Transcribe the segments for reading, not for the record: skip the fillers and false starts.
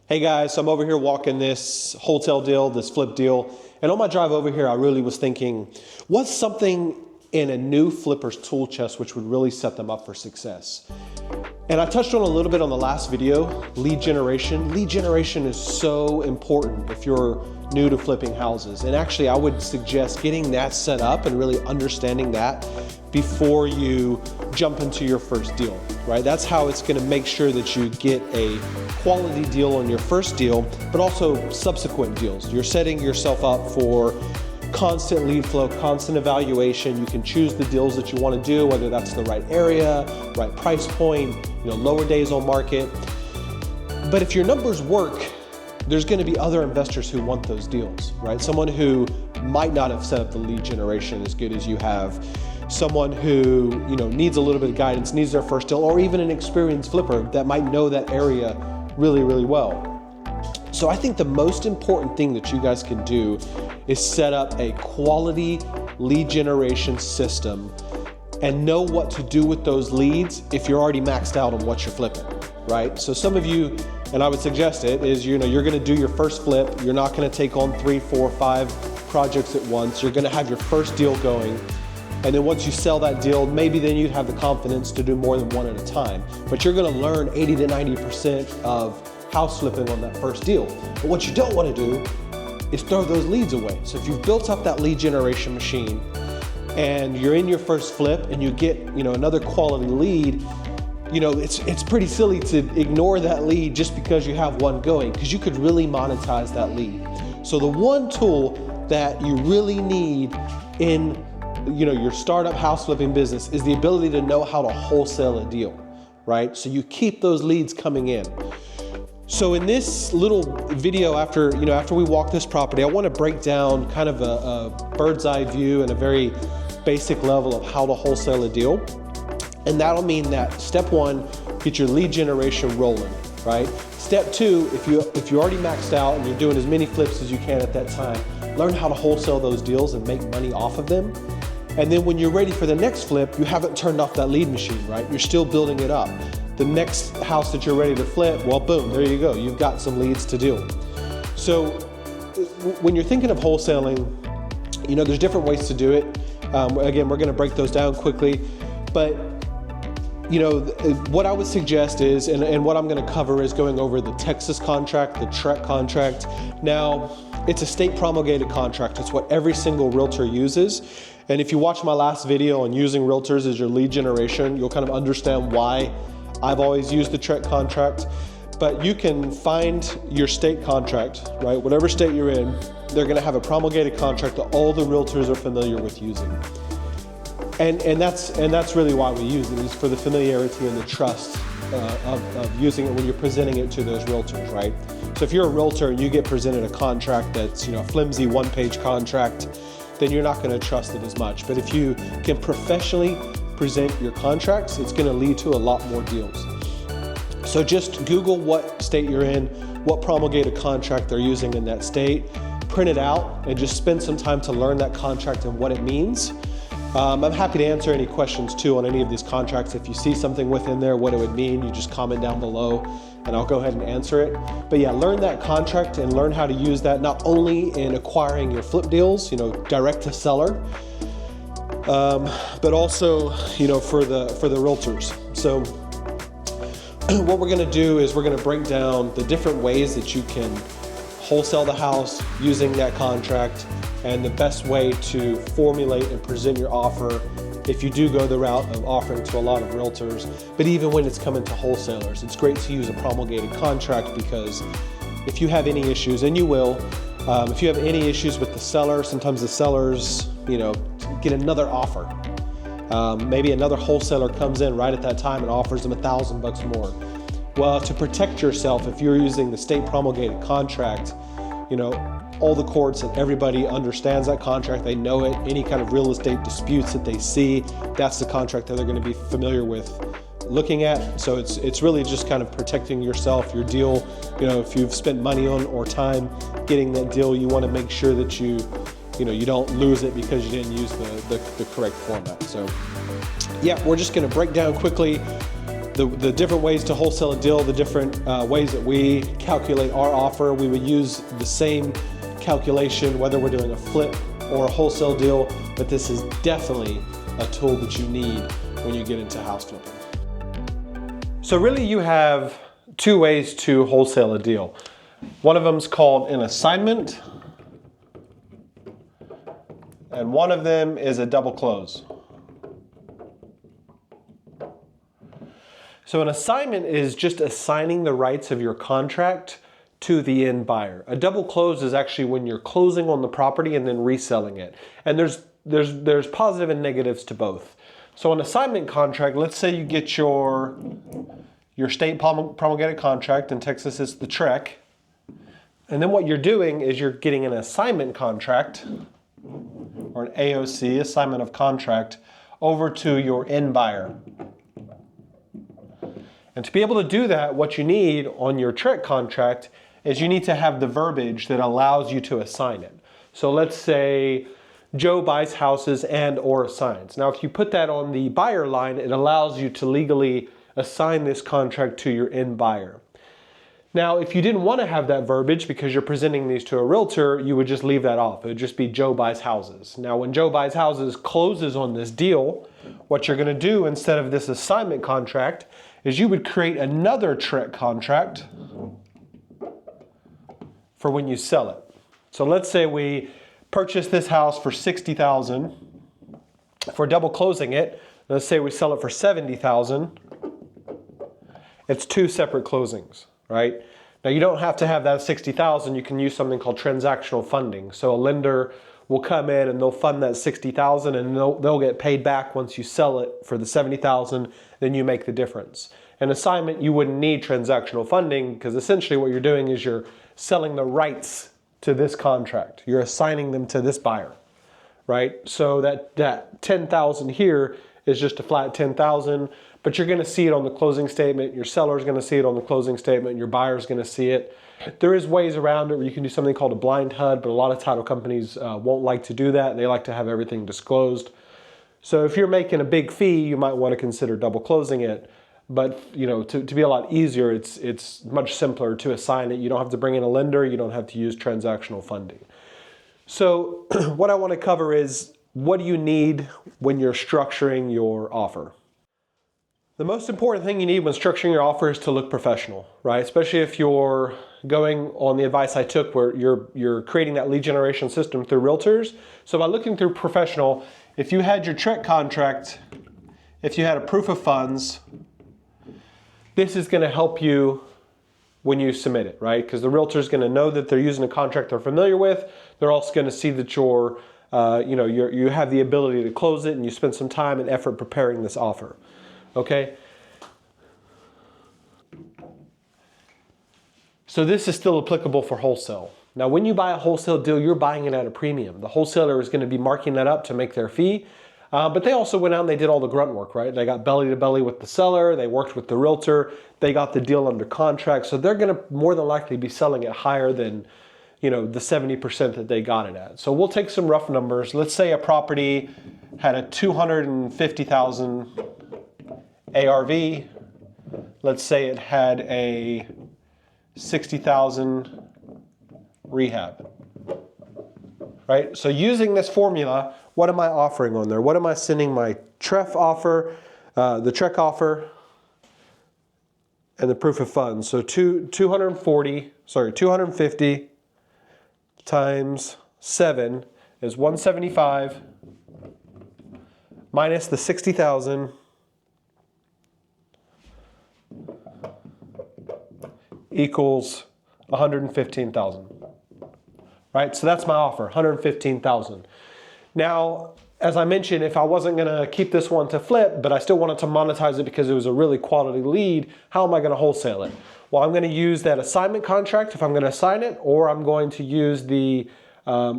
Hey guys, so I'm over here walking this wholesale deal, this flip deal, and on my drive over here, I really was thinking, what's something in a new flipper's tool chest which would really set them up for success? And I touched on a little bit on the last video, lead generation. Lead generation is so important if you're new to flipping houses. And actually, I would suggest getting that set up and really understanding that before you jump into your first deal, right? That's how it's gonna make sure that you get a quality deal on your first deal, but also subsequent deals. You're setting yourself up for constant lead flow, constant evaluation. You can choose the deals that you want to do, whether that's the right area, right price point, lower days on market. But if your numbers work, there's going to be other investors who want those deals, right? Someone who might not have set up the lead generation as good as you have, someone who needs a little bit of guidance, needs their first deal, or even an experienced flipper that might know that area really, really well. So I think the most important thing that you guys can do is set up a quality lead generation system and know what to do with those leads if you're already maxed out on what you're flipping, right? So some of you, and I would suggest it, is you're gonna do your first flip. You're not gonna take on 3, 4, 5 projects at once. You're gonna have your first deal going. And then once you sell that deal, maybe then you'd have the confidence to do more than one at a time. But you're gonna learn 80 to 90% of house flipping on that first deal. But what you don't want to do is throw those leads away. So if you've built up that lead generation machine and you're in your first flip and you get another quality lead, it's pretty silly to ignore that lead just because you have one going, because you could really monetize that lead. So the one tool that you really need in your startup house flipping business is the ability to know how to wholesale a deal, right? So you keep those leads coming in. So in this little video, after we walk this property, I want to break down kind of a bird's eye view and a very basic level of how to wholesale a deal. And that'll mean that step 1, get your lead generation rolling, right? Step 2, if you're already maxed out and you're doing as many flips as you can at that time, learn how to wholesale those deals and make money off of them. And then when you're ready for the next flip, you haven't turned off that lead machine, right? You're still building it up. The next house that you're ready to flip, well, boom, there you go. You've got some leads to do. So when you're thinking of wholesaling, there's different ways to do it. Again, we're gonna break those down quickly, but what I would suggest is, and what I'm gonna cover is going over the Texas contract, the TREC contract. Now, it's a state promulgated contract. It's what every single realtor uses. And if you watch my last video on using realtors as your lead generation, you'll kind of understand why I've always used the TREC contract. But you can find your state contract, right? Whatever state you're in, they're gonna have a promulgated contract that all the realtors are familiar with using. And that's really why we use it, is for the familiarity and the trust of using it when you're presenting it to those realtors, right? So if you're a realtor and you get presented a contract that's a flimsy one-page contract, then you're not gonna trust it as much. But if you can professionally present your contracts, it's gonna lead to a lot more deals. So just Google what state you're in, what promulgated contract they're using in that state, print it out, and just spend some time to learn that contract and what it means. I'm happy to answer any questions too on any of these contracts. If you see something within there, what it would mean, you just comment down below and I'll go ahead and answer it. But yeah, learn that contract and learn how to use that not only in acquiring your flip deals, direct to seller, but also, for the realtors. So what we're gonna do is we're gonna break down the different ways that you can wholesale the house using that contract and the best way to formulate and present your offer if you do go the route of offering to a lot of realtors. But even when it's coming to wholesalers, it's great to use a promulgated contract, because if you have any issues, and you will, if you have any issues with the seller, sometimes the sellers, get another offer. Maybe another wholesaler comes in right at that time and offers them $1,000 more. Well, to protect yourself, if you're using the state promulgated contract, all the courts and everybody understands that contract, they know it. Any kind of real estate disputes that they see, that's the contract that they're gonna be familiar with looking at. So it's really just kind of protecting yourself, your deal. If you've spent money on or time getting that deal, you wanna make sure that you don't lose it because you didn't use the correct format. So yeah, we're just gonna break down quickly the different ways to wholesale a deal, the different ways that we calculate our offer. We would use the same calculation whether we're doing a flip or a wholesale deal, but this is definitely a tool that you need when you get into house flipping. So really you have two ways to wholesale a deal. One of them is called an assignment, and one of them is a double close. So an assignment is just assigning the rights of your contract to the end buyer. A double close is actually when you're closing on the property and then reselling it. And there's positive and negatives to both. So an assignment contract, let's say you get your state promulgated contract. In Texas it's the TREC. And then what you're doing is you're getting an assignment contract, or an AOC, assignment of contract, over to your end buyer. And to be able to do that, what you need on your TREC contract is you need to have the verbiage that allows you to assign it. So let's say Joe buys houses and or assigns. Now if you put that on the buyer line, it allows you to legally assign this contract to your end buyer. Now if you didn't want to have that verbiage because you're presenting these to a realtor, you would just leave that off. It would just be Joe buys houses. Now when Joe buys houses closes on this deal, what you're going to do instead of this assignment contract is you would create another TREC contract for when you sell it. So let's say we purchase this house for $60,000. For double closing it, let's say we sell it for $70,000. It's two separate closings, right? Now you don't have to have that $60,000. You can use something called transactional funding. So a lender will come in and they'll fund that $60,000 and they'll get paid back once you sell it for the $70,000, then you make the difference. An assignment, you wouldn't need transactional funding because essentially what you're doing is you're selling the rights to this contract. You're assigning them to this buyer, right? So that $10,000 here is just a flat $10,000, but you're gonna see it on the closing statement, your seller's gonna see it on the closing statement, your buyer's gonna see it. There is ways around it where you can do something called a blind HUD, but a lot of title companies won't like to do that. They like to have everything disclosed. So if you're making a big fee, you might want to consider double closing it. But you know, to be a lot easier, it's much simpler to assign it. You don't have to bring in a lender. You don't have to use transactional funding. So what I want to cover is, what do you need when you're structuring your offer? The most important thing you need when structuring your offer is to look professional, right? Especially if you're going on the advice I took where you're creating that lead generation system through realtors. So by looking through professional, if you had your TREC contract, if you had a proof of funds, this is going to help you when you submit it, right? Because the realtor is going to know that they're using a contract they're familiar with. They're also going to see that you have the ability to close it and you spend some time and effort preparing this offer. Okay? So this is still applicable for wholesale. Now, when you buy a wholesale deal, you're buying it at a premium. The wholesaler is going to be marking that up to make their fee. But they also went out and they did all the grunt work, right? They got belly to belly with the seller. They worked with the realtor. They got the deal under contract. So they're going to more than likely be selling it higher than, the 70% that they got it at. So we'll take some rough numbers. Let's say a property had a $250,000 ARV. Let's say it had a $60,000 rehab, right? So using this formula, what am I offering on there? What am I sending my TREC offer, the TREC offer, and the proof of funds? So 250 times 7 is 175 minus the 60,000 equals 115,000. Right? So that's my offer, 115,000. Now, as I mentioned, if I wasn't going to keep this one to flip, but I still wanted to monetize it because it was a really quality lead, how am I going to wholesale it? Well, I'm going to use that assignment contract if I'm going to assign it, or I'm going to use the,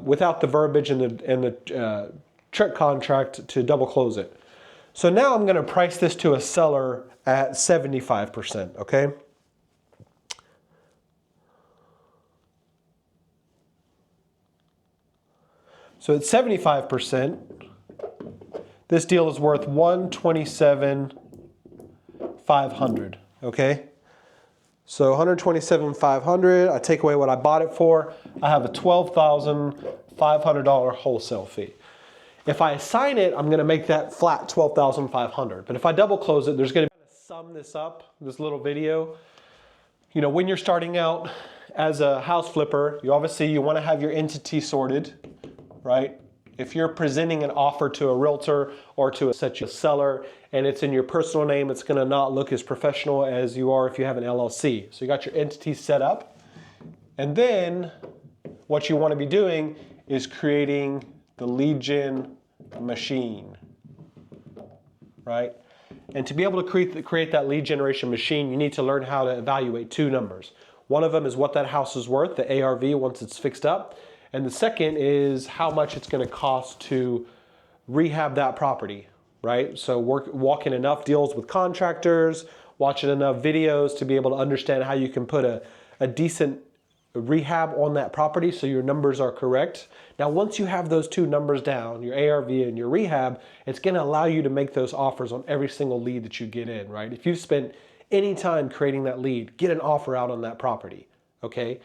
without the verbiage in the TREC contract to double close it. So now I'm going to price this to a seller at 75%, okay? So at 75%, this deal is worth $127,500. 500, okay? So 127,500, I take away what I bought it for, I have a $12,500 wholesale fee. If I assign it, I'm gonna make that flat 12,500. But if I double close it, there's gonna sum this up, this little video. You know, when you're starting out as a house flipper, you wanna have your entity sorted, right? If you're presenting an offer to a realtor or to a seller and it's in your personal name, it's gonna not look as professional as you are if you have an LLC. So you got your entity set up. And then what you wanna be doing is creating the lead gen machine, right? And to be able to create that lead generation machine, you need to learn how to evaluate two numbers. One of them is what that house is worth, the ARV once it's fixed up. And the second is how much it's gonna cost to rehab that property, right? So walking enough deals with contractors, watching enough videos to be able to understand how you can put a decent rehab on that property so your numbers are correct. Now, once you have those two numbers down, your ARV and your rehab, it's gonna allow you to make those offers on every single lead that you get in, right? If you've spent any time creating that lead, get an offer out on that property, okay?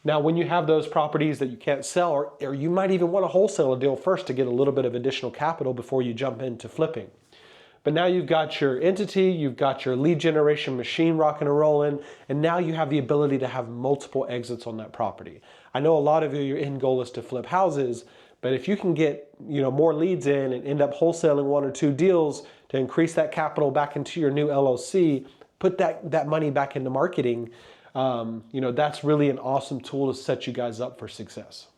Now, when you have those properties that you can't sell, or you might even want to wholesale a deal first to get a little bit of additional capital before you jump into flipping. But now you've got your entity, you've got your lead generation machine rocking and rolling, and now you have the ability to have multiple exits on that property. I know a lot of you, your end goal is to flip houses, but if you can get more leads in and end up wholesaling one or two deals to increase that capital back into your new LLC, put that money back into marketing, that's really an awesome tool to set you guys up for success.